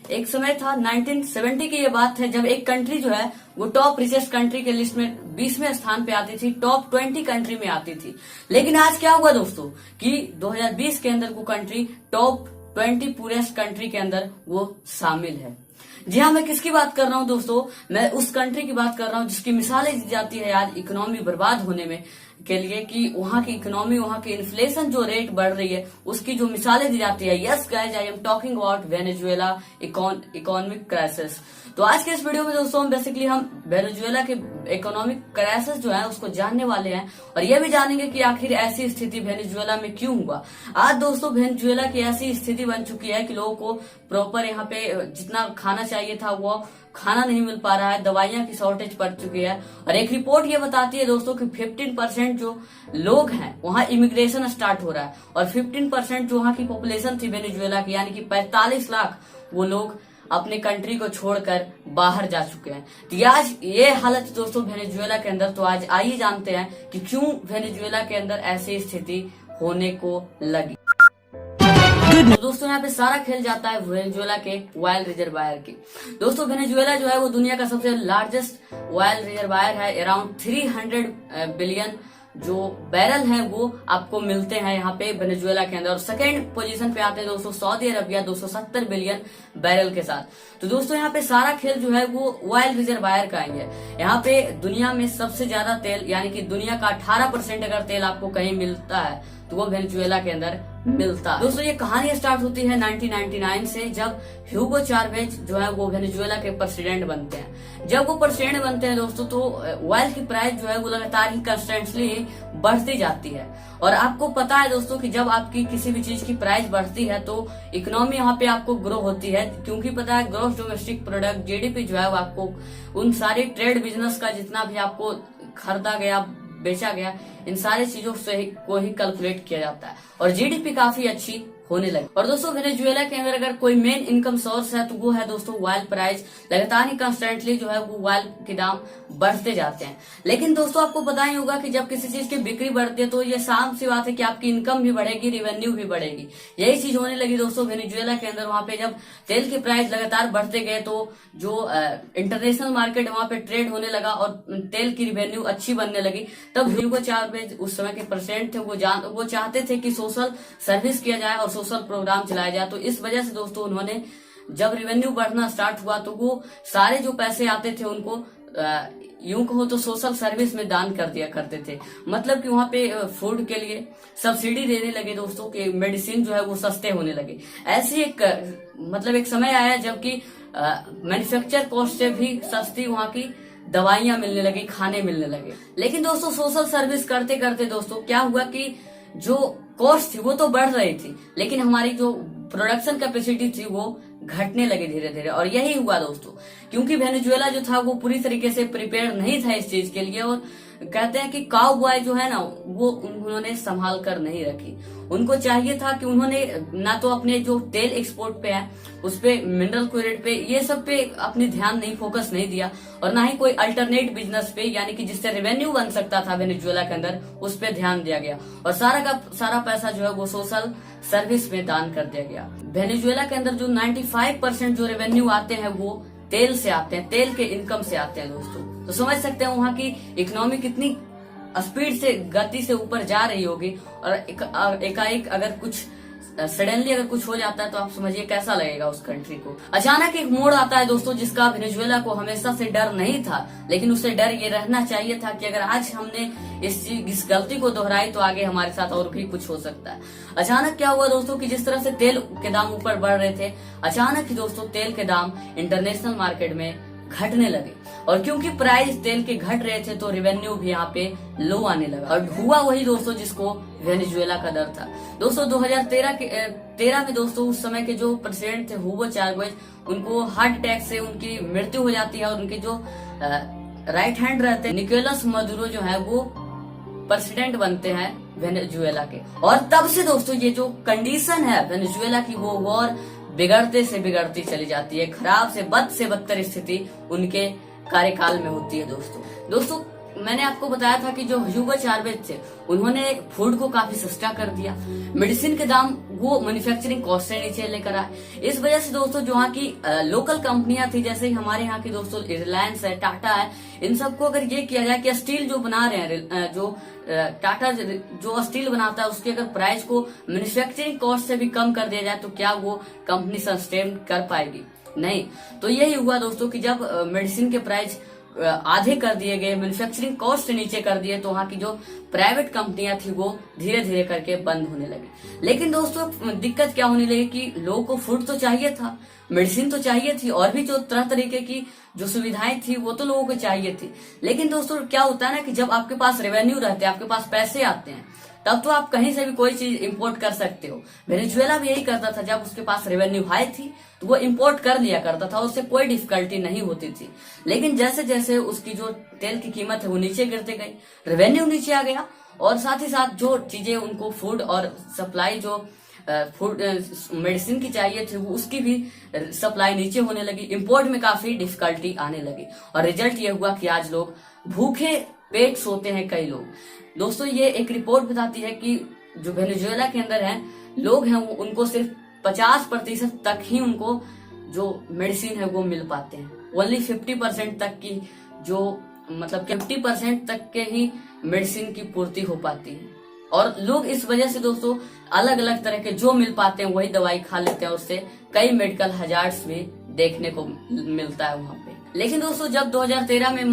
एक समय था 1970 की ये बात है, जब एक कंट्री जो है वो टॉप रिचेस्ट कंट्री के लिस्ट में 20वें स्थान पे आती थी, टॉप 20 कंट्री में आती थी। लेकिन आज क्या हुआ दोस्तों कि 2020 के अंदर वो कंट्री टॉप 20 पूरेस्ट कंट्री के अंदर वो शामिल है। जी हाँ, मैं किसकी बात कर रहा हूँ दोस्तों? मैं उस कंट्री की बात कर रहा हूँ जिसकी मिसालें दी जाती है आज इकोनॉमी बर्बाद होने में के लिए, कि वहां की इकोनॉमी, वहां की इन्फ्लेशन जो रेट बढ़ रही है उसकी जो मिसालें दी जाती है। Yes guys, I am talking about Venezuela economic crisis. तो आज के इस वीडियो में दोस्तों हम वेनेजुएला के इकोनॉमिक क्राइसिस जो है उसको जानने वाले हैं, और यह भी जानेंगे कि आखिर ऐसी स्थिति वेनेजुएला में क्यों हुआ। आज दोस्तों वेनेजुएला की ऐसी स्थिति बन चुकी है कि लोगों को प्रॉपर यहाँ पे जितना खाना चाहिए था वो खाना नहीं मिल पा रहा है, दवाइयां की शॉर्टेज पड़ चुकी है। और एक रिपोर्ट ये बताती है दोस्तों कि 15% जो लोग हैं वहां इमिग्रेशन स्टार्ट हो रहा है, और 15% जो वहां की पॉपुलेशन थी वेनेजुएला की, यानी कि 45 लाख, वो लोग अपने कंट्री को छोड़कर बाहर जा चुके हैं। तो आज ये हालत दोस्तों वेनेजुएला के अंदर। तो आज आइए जानते हैं कि क्यों वेनेजुएला के अंदर ऐसी स्थिति होने को लगी। तो दोस्तों यहाँ पे सारा खेल जाता है वेनेजुएला के ऑयल रिजर्वायर की। दोस्तों वेनेजुएला जो है वो दुनिया का सबसे लार्जेस्ट ऑयल रिजर्वायर है। अराउंड 300 बिलियन जो बैरल है वो आपको मिलते हैं यहाँ पे वेनेजुएला के अंदर। और सेकेंड पोजीशन पे आते हैं दोस्तों सऊदी अरबिया 270 बिलियन बैरल के साथ। तो दोस्तों यहाँ पे सारा खेल जो है वो ऑयल रिजर्वायर का ही है। यहाँ पे दुनिया में सबसे ज्यादा तेल, यानी कि दुनिया का 18% अगर तेल आपको कहीं मिलता है तो वो वेनेजुएला के अंदर मिलता है। दोस्तों ये कहानी स्टार्ट होती है 1999 से, जब ह्यूगो चावेज जो है वो वेनेजुएला के प्रेसिडेंट बनते हैं। जब वो प्रेसिडेंट बनते हैं दोस्तों तो ऑयल की प्राइस जो है वो लगातार ही कंस्टेंटली बढ़ती जाती है। और आपको पता है दोस्तों कि जब आपकी किसी भी चीज की प्राइस बढ़ती है तो इकोनॉमी यहाँ पे आपको ग्रो होती है, क्योंकि पता है ग्रॉस डोमेस्टिक प्रोडक्ट जीडीपी जो है वो आपको उन सारे ट्रेड बिजनेस का जितना भी आपको खरीदा गया, बेचा गया, इन सारी चीजों से को ही कैलकुलेट किया जाता है, और जीडीपी काफी अच्छी होने लगी। और दोस्तों वेनेजुएला के अंदर अगर कोई मेन इनकम सोर्स है तो वो है दोस्तों ऑयल प्राइस। लगातार ही कंस्टेंटली जो है वो ऑयल के दाम बढ़ते जाते हैं। लेकिन दोस्तों आपको पता ही होगा कि जब किसी चीज की बिक्री बढ़ती है तो ये साफ सी बात है कि आपकी इनकम भी बढ़ेगी, रेवेन्यू भी बढ़ेगी। यही चीज होने लगी दोस्तों वेनेजुएला के अंदर। वहां पे जब तेल की प्राइस लगातार बढ़ते गए तो जो इंटरनेशनल मार्केट वहां पे ट्रेड होने लगा और तेल की रेवेन्यू अच्छी बनने लगी। तब ह्यूगो चावेज उस समय के प्रेसिडेंट थे, वो चाहते थे कि सोशल सर्विस किया जाए और सोशल प्रोग्राम चलाया जाए। तो इस वजह से दोस्तों उन्होंने जब रेवेन्यू बढ़ना स्टार्ट हुआ तो वो सारे जो पैसे आते थे उनको यूं कहो तो सोशल सर्विस में दान कर दिया करते थे। मतलब कि वहां पे फूड के लिए सब्सिडी देने लगे दोस्तों, कि मेडिसिन जो है वो सस्ते होने लगे। ऐसी एक समय आया जबकि मैन्युफैक्चर कॉस्ट से भी सस्ती वहां की दवाइयां मिलने लगी, खाने मिलने लगे। लेकिन दोस्तों सोशल सर्विस करते करते दोस्तों क्या हुआ कि जो कॉस्ट थी वो तो बढ़ रही थी, लेकिन हमारी जो प्रोडक्शन कैपेसिटी थी वो घटने लगे धीरे धीरे। और यही हुआ दोस्तों, क्योंकि वेनेजुएला जो था वो पूरी तरीके से प्रिपेयर नहीं था इस चीज के लिए। और कहते हैं कि काउ बॉय जो है ना वो उन्होंने संभाल कर नहीं रखी। उनको चाहिए था कि उन्होंने ना तो अपने जो तेल एक्सपोर्ट पे है उस पे, मिनरल क्रूड पे, ये सब पे अपने ध्यान नहीं, फोकस नहीं दिया, और ना ही कोई अल्टरनेट बिजनेस पे, यानी कि जिससे रेवेन्यू बन सकता था वेनेजुएला के अंदर, उस पे ध्यान दिया गया। और सारा का सारा पैसा जो है वो सोशल सर्विस में दान कर दिया गया। वेनेजुएला के अंदर जो 95% जो रेवेन्यू आते हैं वो तेल से आते हैं, तेल के इनकम से आते हैं दोस्तों। तो समझ सकते हैं वहां की इकोनॉमी कितनी स्पीड से, गति से ऊपर जा रही होगी। और एकाएक अगर कुछ सडनली अगर कुछ हो जाता है तो आप समझिए कैसा लगेगा उस कंट्री को। अचानक एक मोड़ आता है दोस्तों जिसका वेनेजुएला को हमेशा से डर नहीं था, लेकिन उससे डर ये रहना चाहिए था कि अगर आज हमने इस गलती को दोहराई तो आगे हमारे साथ और भी कुछ हो सकता है। अचानक क्या हुआ दोस्तों कि जिस तरह से तेल के दाम ऊपर बढ़ रहे थे, अचानक ही दोस्तों तेल के दाम इंटरनेशनल मार्केट में घटने लगे। और क्योंकि प्राइस तेल के घट रहे थे तो रेवेन्यू भी यहाँ पे लो आने लगा। और हुआ वही दोस्तों जिसको वेनेजुएला का डर था। दोस्तों 2013 में दोस्तों उस समय के जो प्रेसिडेंट थे ह्यूगो चावेज, उनको हार्ट अटैक से उनकी मृत्यु हो जाती है। और उनके जो राइट हैंड रहते हैं निकोलस मदुरो जो है वो प्रेसिडेंट बनते हैं वेनेजुएला के। और तब से दोस्तों ये जो कंडीशन है वेनेजुएला की वो और बिगड़ते से बिगड़ती चली जाती है। खराब से बदतर स्थिति उनके कार्यकाल में होती है दोस्तों मैंने आपको बताया था कि जो ह्यूगो चावेज थे उन्होंने फूड को काफी सस्ता कर दिया, मेडिसिन के दाम वो मैन्युफैक्चरिंग कॉस्ट से नीचे लेकर आए। इस वजह से दोस्तों जो वहाँ की लोकल कंपनियां थी, जैसे हमारे यहाँ की दोस्तों रिलायंस है, टाटा है, इन सबको अगर ये किया जाए कि स्टील जो बना रहे हैं, जो टाटा जो स्टील बनाता है उसके अगर प्राइस को मैन्युफैक्चरिंग कॉस्ट से भी कम कर दिया जाए तो क्या वो कंपनी सस्टेन कर पाएगी? नहीं। तो यही हुआ दोस्तों कि जब मेडिसिन के प्राइस आधे कर दिए गए, मैन्युफैक्चरिंग कॉस्ट से नीचे कर दिए, तो वहाँ की जो प्राइवेट कंपनियां थी वो धीरे धीरे करके बंद होने लगी। लेकिन दोस्तों दिक्कत क्या होने लगी कि लोगों को फूड तो चाहिए था, मेडिसिन तो चाहिए थी, और भी जो तरह तरीके की जो सुविधाएं थी वो तो लोगों को चाहिए थी। लेकिन दोस्तों क्या होता है ना कि जब आपके पास रेवेन्यू रहते हैं, आपके पास पैसे आते हैं, तब तो आप कहीं से भी कोई चीज इंपोर्ट कर सकते हो। वेनेजुएला भी यही करता था, जब उसके पास रेवेन्यू हाई थी तो वो इंपोर्ट कर लिया करता था, उससे कोई डिफिकल्टी नहीं होती थी। लेकिन जैसे जैसे उसकी जो तेल की कीमत है वो नीचे गिरते गई, रेवेन्यू नीचे आ गया, और साथ ही साथ जो चीजें उनको फूड और सप्लाई जो फूड मेडिसिन की चाहिए थी वो उसकी भी सप्लाई नीचे होने लगी, इंपोर्ट में काफी डिफिकल्टी आने लगी, और रिजल्ट ये हुआ कि आज लोग भूखे पेट सोते हैं कई लोग। दोस्तों ये एक रिपोर्ट बताती है कि जो वेनेजुएला के अंदर है लोग हैं वो उनको सिर्फ 50% तक ही उनको जो मेडिसिन है वो मिल पाते हैं। ओनली 50% तक की जो मतलब 50% तक के ही मेडिसिन की पूर्ति हो पाती है, और लोग इस वजह से दोस्तों अलग अलग तरह के जो मिल पाते हैं वही दवाई खा लेते हैं, उससे कई मेडिकल हजार्ड्स भी देखने को मिलता है वहाँ पे। लेकिन दोस्तों जब 2013 में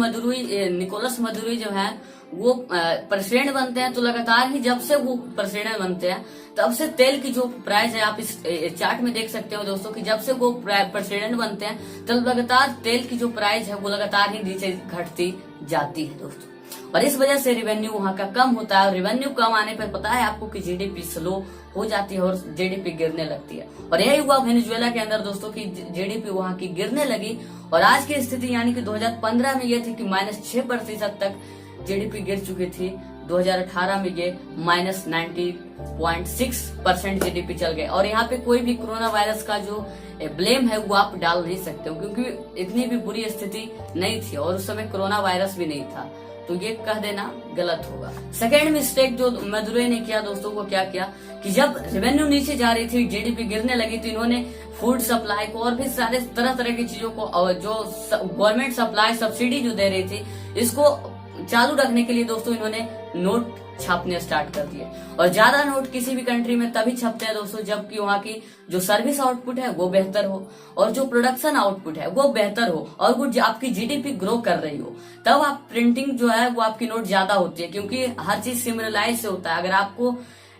निकोलस मदुरोई जो है वो प्रेसिडेंट बनते हैं, तो लगातार ही जब से वो प्रेसिडेंट बनते हैं तब से तेल की जो प्राइस है, आप इस चार्ट में देख सकते हो दोस्तों कि जब से वो प्रेसिडेंट बनते हैं तब लगातार तेल की जो प्राइस है वो लगातार ही नीचे घटती जाती है दोस्तों। और इस वजह से रेवेन्यू वहाँ का कम होता है, और रेवेन्यू कम आने पर पता है आपको कि जीडीपी स्लो हो जाती है और जीडीपी गिरने लगती है। और यही हुआ वेनेजुएला के अंदर दोस्तों की जीडीपी वहाँ की गिरने लगी, और आज की स्थिति यानी कि 2015 में ये थी कि -6% तक जीडीपी गिर चुकी थी। 2018 में ये -90.6% जीडीपी चल गए, और यहाँ पे कोई भी कोरोना वायरस का जो ब्लेम है वो आप डाल नहीं सकते हो, क्योंकि इतनी भी बुरी स्थिति नहीं थी और उस समय कोरोना वायरस भी नहीं था, तो ये कह देना गलत होगा। सेकेंड मिस्टेक जो मदुरोई ने किया दोस्तों, वो क्या किया कि जब रेवेन्यू नीचे जा रही थी, जीडीपी गिरने लगी, तो इन्होंने फूड सप्लाई को और भी सारे तरह तरह की चीजों को, और जो गवर्नमेंट सप्लाई सब्सिडी जो दे रही थी, इसको चालू रखने के लिए दोस्तों इन्होंने नोट छापने स्टार्ट कर दिए। और ज्यादा नोट किसी भी कंट्री में तभी छपते हैं दोस्तों जबकि वहाँ की जो सर्विस आउटपुट है वो बेहतर हो, और जो प्रोडक्शन आउटपुट है वो बेहतर हो, और वो आपकी जीडीपी ग्रो कर रही हो, तब आप प्रिंटिंग जो है वो आपकी नोट ज्यादा होती है, क्योंकि हर चीज सिमरलाइज से होता है। अगर आपको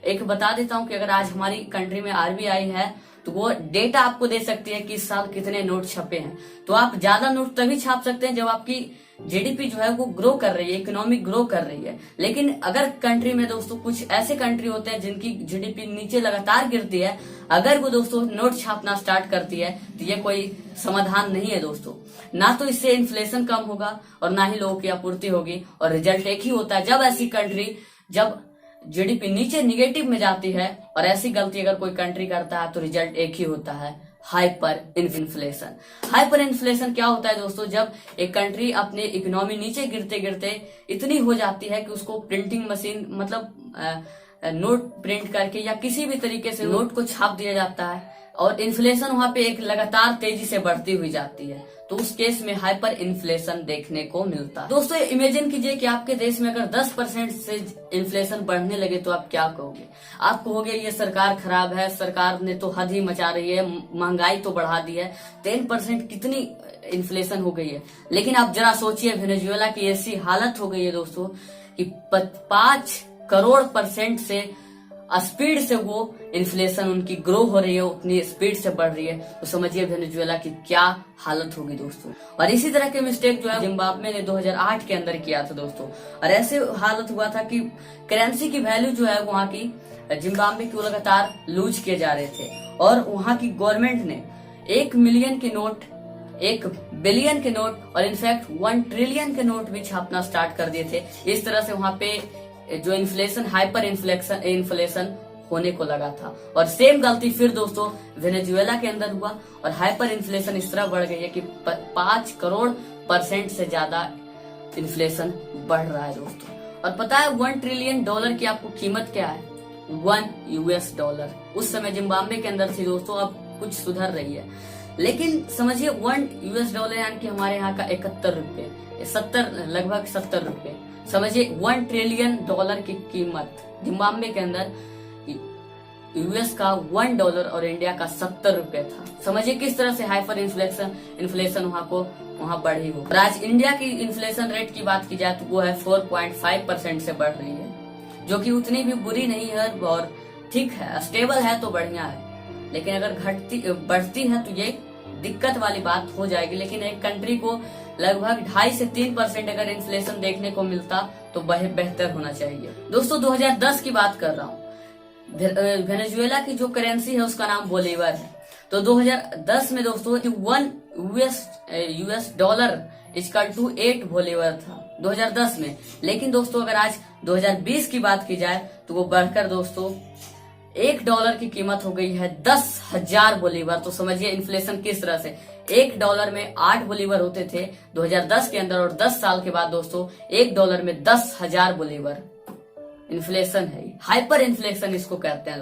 एक बता देता हूँ कि अगर आज हमारी कंट्री में आरबीआई है तो वो डेटा आपको दे सकती है कि इस साल कितने नोट छपे हैं, तो आप ज्यादा नोट तभी छाप सकते हैं जब आपकी जीडीपी जो है वो ग्रो कर रही है, इकोनॉमी ग्रो कर रही है। लेकिन अगर कंट्री में दोस्तों कुछ ऐसे कंट्री होते हैं जिनकी जीडीपी नीचे लगातार गिरती है, अगर वो दोस्तों नोट छापना स्टार्ट करती है तो ये कोई समाधान नहीं है दोस्तों। ना तो इससे इन्फ्लेशन कम होगा और ना ही लोगों की आपूर्ति होगी, और रिजल्ट एक ही होता है। जब ऐसी कंट्री जब जीडीपी नीचे निगेटिव में जाती है और ऐसी गलती अगर कोई कंट्री करता है तो रिजल्ट एक ही होता है, हाइपर इन्फ्लेशन। हाइपर इन्फ्लेशन क्या होता है दोस्तों, जब एक कंट्री अपने इकोनॉमी नीचे गिरते गिरते इतनी हो जाती है कि उसको प्रिंटिंग मशीन मतलब नोट प्रिंट करके या किसी भी तरीके से नोट को छाप दिया जाता है, और इन्फ्लेशन वहां पे एक लगातार तेजी से बढ़ती हुई जाती है, तो उस केस में हाइपर इन्फ्लेशन देखने को मिलता है। दोस्तों इमेजिन कीजिए कि आपके देश में अगर 10% से इन्फ्लेशन बढ़ने लगे तो आप क्या कहोगे? आप कहोगे ये सरकार खराब है, सरकार ने तो हद ही मचा रही है, महंगाई तो बढ़ा दी है, 10% कितनी इन्फ्लेशन हो गई है। लेकिन आप जरा सोचिए वेनेजुएला की ऐसी हालत हो गई है दोस्तों कि 5 करोड़% से स्पीड से वो इन्फ्लेशन उनकी ग्रो हो रही है, उतनी स्पीड से बढ़ रही है, तो समझिए वेनेजुएला की क्या हालत होगी दोस्तों। और इसी तरह के मिस्टेक जो है जिम्बाब्वे ने 2008 के अंदर किया था दोस्तों, और ऐसे हालत हुआ था कि करेंसी की वैल्यू जो है वहाँ की जिम्बाब्वे की लगातार लूज किए जा रहे थे, और वहाँ की गवर्नमेंट ने 1 मिलियन के नोट, 1 बिलियन के नोट और इनफैक्ट 1 ट्रिलियन के नोट भी छापना स्टार्ट कर दिए थे। इस तरह से वहाँ पे जो इन्फ्लेशन हाइपर इन्फ्लेशन होने को लगा था, और सेम गलती फिर दोस्तों वेनेजुएला के अंदर हुआ, और हाइपर इन्फ्लेशन इस तरह बढ़ गई है कि 5 करोड़% से ज्यादा इन्फ्लेशन बढ़ रहा है दोस्तों। और पता है $1 ट्रिलियन की आपको कीमत क्या है? $1। उस समय जिम्बाब्वे के अंदर थी दोस्तों, अब कुछ सुधर रही है। लेकिन समझिए $1 यानी कि हमारे यहाँ का 71 रुपए, 70 लगभग 70 रुपए। समझिए $1 ट्रिलियन की कीमत जिम्बाब्वे के अंदर यूएस का $1 और इंडिया का 70 रुपए था। समझिए किस तरह से हाइपर इन्फ्लेशन वहां बढ़ी हो। और आज इंडिया की इन्फ्लेशन रेट की बात की जाए तो वो है 4.5% से बढ़ रही है, जो कि उतनी भी बुरी नहीं है और ठीक है, स्टेबल है तो बढ़िया है। लेकिन अगर बढ़ती है तो ये दिक्कत वाली बात हो जाएगी। लेकिन एक कंट्री को लगभग 2.5 से 3% अगर इन्फ्लेशन देखने को मिलता तो बेहतर होना चाहिए। दोस्तों 2010 की बात कर रहा हूँ। वेनेजुएला की जो करेंसी है उसका नाम बोलीवर है। तो 2010 में दोस्तों US dollar equal to 8 bolivar था 2010 में। लेकिन दोस्तों अगर आज 2020 की बात की जाए तो वो बढ़कर दोस्तों $1 की कीमत हो गई है 10,000 बोलीवर। तो समझिए इन्फ्लेशन किस तरह से, $1 में 8 बोलीवर होते थे 2010 के अंदर, और 10 साल के बाद दोस्तों $1 में 10,000 बोलीवर इन्फ्लेशन है। हाइपर इन्फ्लेशन इसको कहते हैं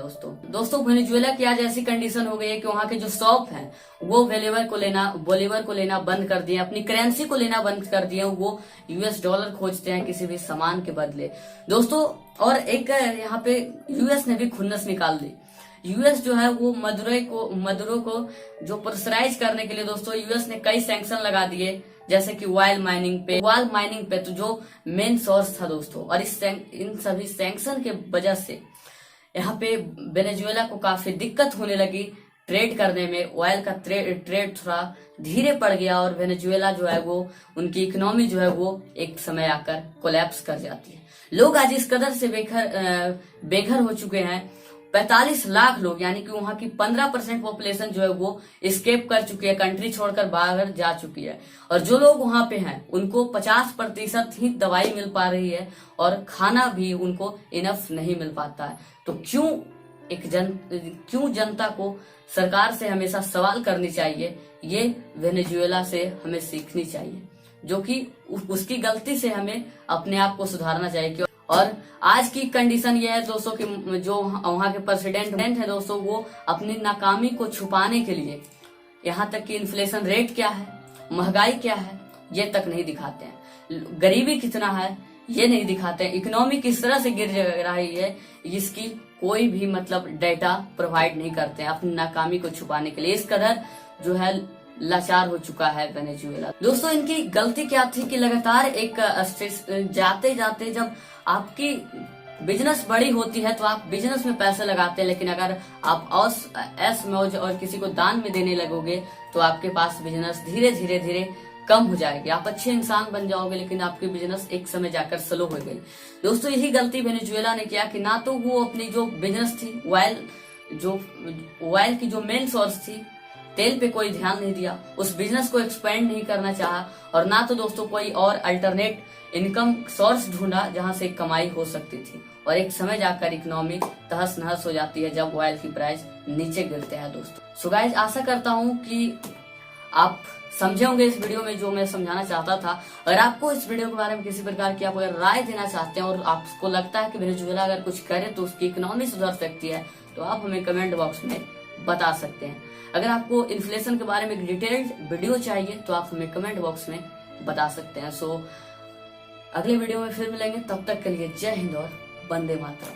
दोस्तों वेनेजुएला की आज ऐसी कंडीशन हो गई है कि वहां के जो शॉप हैं वो बोलीवर को लेना बंद कर दिए, अपनी करेंसी को लेना बंद कर दिए, वो US डॉलर खोजते हैं किसी भी सामान के बदले दोस्तों। और एक यहाँ पे US ने भी खुन्नस निकाल दी। US जो है वो मदुरो को जो प्रेशराइज करने के लिए दोस्तों US ने कई सैंक्शन लगा दिए, जैसे कि ऑयल माइनिंग पे तो जो मेन सोर्स था दोस्तों। और इन सभी सैंक्शन के वजह से यहाँ पे वेनेजुएला को काफी दिक्कत होने लगी ट्रेड करने में। ऑयल का ट्रेड थोड़ा धीरे पड़ गया और वेनेजुएला जो है वो उनकी इकोनॉमी जो है वो एक समय आकर कोलैप्स कर जाती है। लोग आज इस कदर से बेघर हो चुके हैं। 45 लाख लोग यानी कि वहां की 15% पॉपुलेशन जो है वो एस्केप कर चुकी है, कंट्री छोड़कर बाहर जा चुकी है। और जो लोग वहां पे हैं उनको 50% ही दवाई मिल पा रही है और खाना भी उनको इनफ नहीं मिल पाता है। तो क्यों जनता को सरकार से हमेशा सवाल करनी चाहिए, ये वेनेजुएला से हमें सीखनी चाहिए, जो कि उसकी गलती से हमें अपने आप को सुधारना चाहिए। और आज की कंडीशन ये है दोस्तों कि जो वहां के प्रेसिडेंट है दोस्तों वो अपनी नाकामी को छुपाने के लिए यहाँ तक कि इन्फ्लेशन रेट क्या है, महंगाई क्या है, ये तक नहीं दिखाते हैं। गरीबी कितना है ये नहीं दिखाते हैं। इकोनॉमी किस तरह से गिर रही है इसकी कोई भी डेटा प्रोवाइड नहीं करते हैं अपनी नाकामी को छुपाने के लिए। इस कदर जो है लाचार हो चुका है वेनेजुएला। दोस्तों इनकी गलती क्या थी कि लगातार एक जाते जाते जब आपकी बिजनेस बड़ी होती है तो आप बिजनेस में पैसे लगाते हैं, लेकिन अगर आप ऐश मौज और किसी को दान में देने लगोगे तो आपके पास बिजनेस धीरे धीरे कम हो जाएगी। आप अच्छे इंसान बन जाओगे लेकिन आपकी बिजनेस एक समय जाकर स्लो हो गई। दोस्तों यही गलती वेनेजुएला ने किया कि ना तो वो अपनी जो बिजनेस थी ऑयल की जो मेन सोर्स थी तेल पे कोई ध्यान नहीं दिया, उस बिजनेस को एक्सपेंड नहीं करना चाहा, और ना तो दोस्तों कोई और अल्टरनेट इनकम सोर्स ढूंढा जहां से कमाई हो सकती थी। और एक समय जाकर इकोनॉमी तहस नहस हो जाती है जब ऑयल की प्राइस नीचे गिरते हैं दोस्तों। सो गाइस आशा करता हूं कि आप समझे होंगे इस वीडियो में जो मैं समझाना चाहता था। अगर आपको इस वीडियो के बारे में किसी प्रकार की आप अगर राय देना चाहते हैं और आपको लगता है कि वेनेजुएला अगर कुछ करे तो उसकी इकोनॉमी सुधर सकती है तो आप हमें कमेंट बॉक्स में बता सकते हैं। अगर आपको इन्फ्लेशन के बारे में एक डिटेल्ड वीडियो चाहिए तो आप हमें कमेंट बॉक्स में बता सकते हैं। सो अगले वीडियो में फिर मिलेंगे, तब तक के लिए जय हिंद और वंदे मातरम।